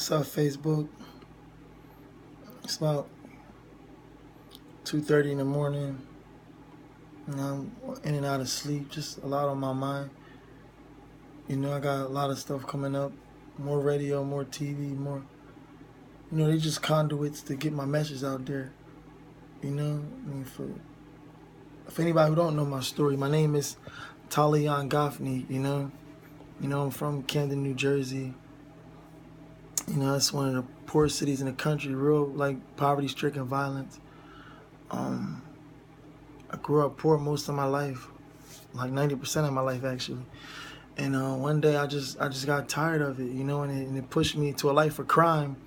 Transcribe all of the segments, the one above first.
What's up, Facebook? It's about 2:30 in the morning, and I'm in and out of sleep. Just a lot on my mind. I got a lot of stuff coming up. More radio, more TV, more. They just conduits to get my message out there. For anybody who don't know my story, my name is Talion Goffney. I'm from Camden, New Jersey. It's one of the poorest cities in the country. Real poverty-stricken, violence. I grew up poor most of my life, like 90% of my life actually. And one day I just got tired of it, and it pushed me to a life of crime,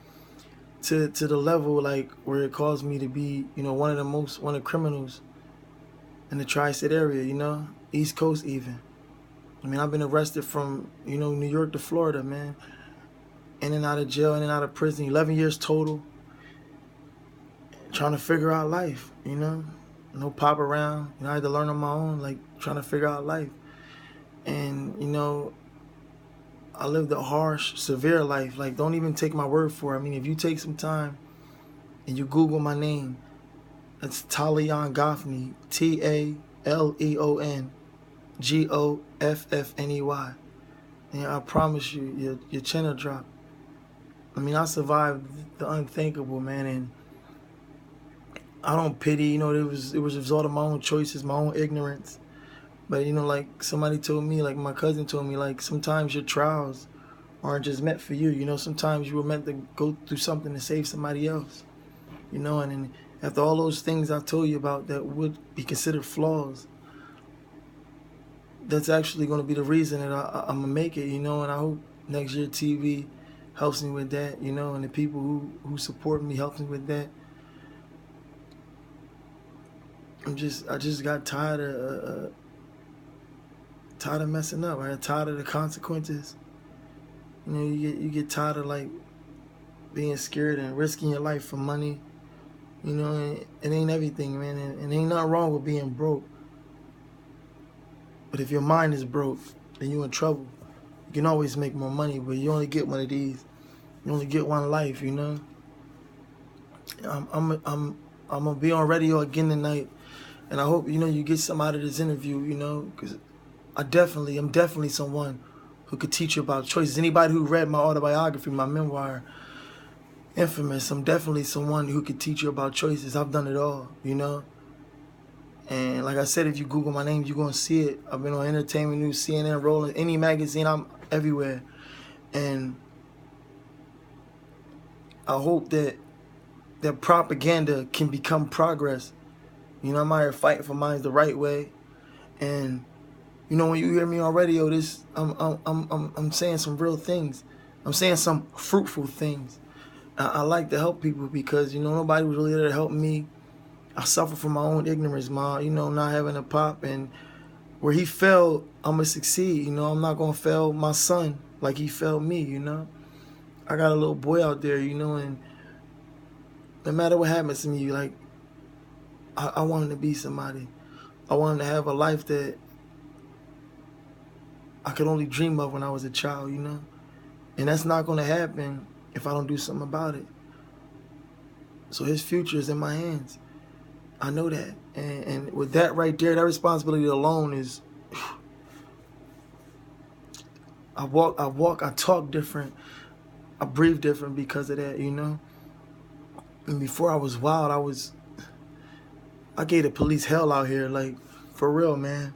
to the level where it caused me to be, one of the most wanted criminals in the tri-state area, East Coast even. I mean, I've been arrested from, New York to Florida, man. In and out of jail, in and out of prison, 11 years total. Trying to figure out life, No pop around. I had to learn on my own, trying to figure out life. And, I lived a harsh, severe life. Don't even take my word for it. I mean, if you take some time and you Google my name, it's Talion Goffney, TALEON GOFFNEY. And I promise you, your chin will drop. I mean, I survived the unthinkable, man, and I don't pity. It was a result of my own choices, my own ignorance. But somebody told me, my cousin told me, sometimes your trials aren't just meant for you. Sometimes you were meant to go through something to save somebody else. And then after all those things I told you about that would be considered flaws, that's actually going to be the reason that I'm gonna make it. And I hope next year TV helps me with that. And the people who support me helps me with that. I just got tired of messing up. I got tired of the consequences. You get tired of being scared and risking your life for money. It ain't everything, man. And ain't nothing wrong with being broke. But if your mind is broke, then you're in trouble. You can always make more money, but you only get one of these. You only get one life, I'm gonna be on radio again tonight, and I hope you get something out of this interview, because I'm definitely someone who could teach you about choices. Anybody who read my autobiography, my memoir, Infamous, I'm definitely someone who could teach you about choices. I've done it all, And like I said, if you Google my name, you're going to see it. I've been on Entertainment News, CNN, Rolling, any magazine, I'm everywhere. And I hope that propaganda can become progress. I'm out here fighting for mine the right way. And when you hear me on radio, I'm saying some real things. I'm saying some fruitful things. I like to help people because nobody was really there to help me. I suffer from my own ignorance, not having a pop, and where he failed, I'm gonna succeed. I'm not gonna fail my son like he failed me. I got a little boy out there, and no matter what happens to me, I want him to be somebody. I want him to have a life that I could only dream of when I was a child, and that's not gonna happen if I don't do something about it. So his future is in my hands. I know that. And with that right there, that responsibility alone is, I talk different, I breathe different because of that, And before I was wild, I gave the police hell out here, for real, man.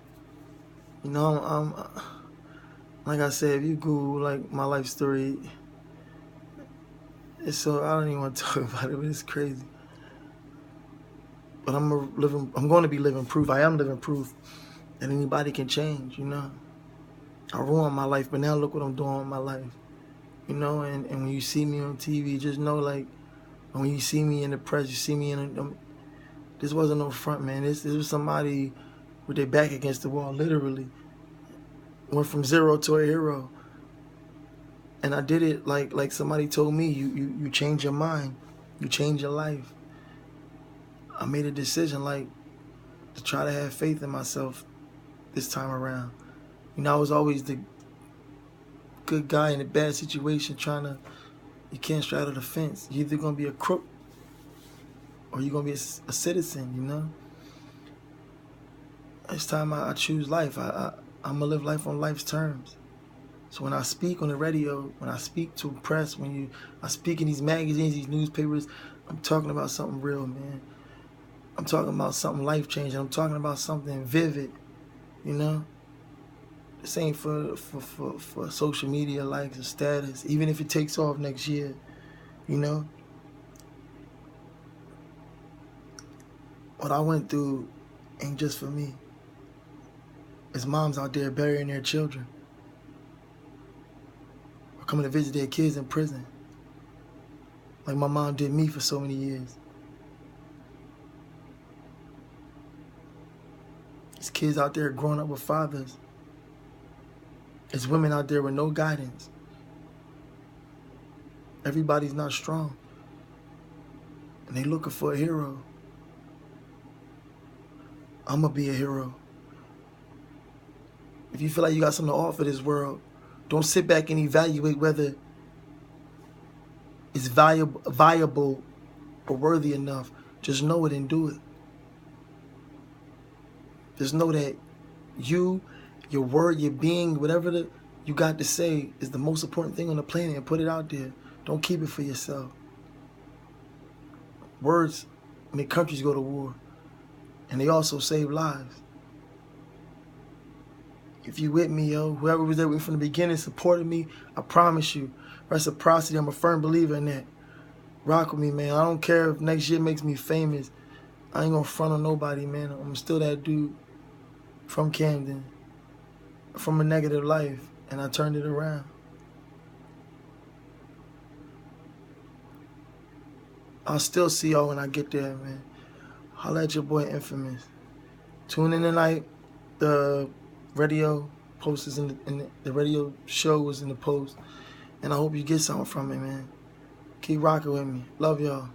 I'm like I said, if you Google my life story, I don't even want to talk about it, but it's crazy. But I'm going to be living proof. I am living proof that anybody can change, I ruined my life, but now look what I'm doing with my life, And when you see me on TV, just know, when you see me in the press, you see me this wasn't no front, man. This was somebody with their back against the wall, literally. Went from zero to a hero. And I did it like somebody told me, you change your mind, you change your life. I made a decision to try to have faith in myself this time around. I was always the good guy in a bad situation trying to You can't straddle the fence. You're either gonna be a crook or you're gonna be a citizen, you know? It's time I choose life. I'm gonna live life on life's terms. So when I speak on the radio, when I speak to press, I speak in these magazines, these newspapers, I'm talking about something real, man. I'm talking about something life-changing. I'm talking about something vivid, you know? This ain't for social media likes or status, even if it takes off next year, you know? What I went through ain't just for me. There's moms out there burying their children or coming to visit their kids in prison, like my mom did me for so many years. There's kids out there growing up with fathers. There's women out there with no guidance. Everybody's not strong. And they looking for a hero. I'm going to be a hero. If you feel like you got something to offer this world, don't sit back and evaluate whether it's viable or worthy enough. Just know it and do it. Just know that you, your word, your being, whatever you got to say is the most important thing on the planet, and put it out there. Don't keep it for yourself. Words make countries go to war, and they also save lives. If you with me, yo, whoever was there with me from the beginning, supported me, I promise you, reciprocity, I'm a firm believer in that. Rock with me, man. I don't care if next year makes me famous. I ain't gonna front on nobody, man. I'm still that dude from Camden, from a negative life, and I turned it around. I'll still see y'all when I get there, man. Holla at your boy Infamous. Tune in tonight. The radio post is the radio show was in the post, and I hope you get something from it, man. Keep rocking with me. Love y'all.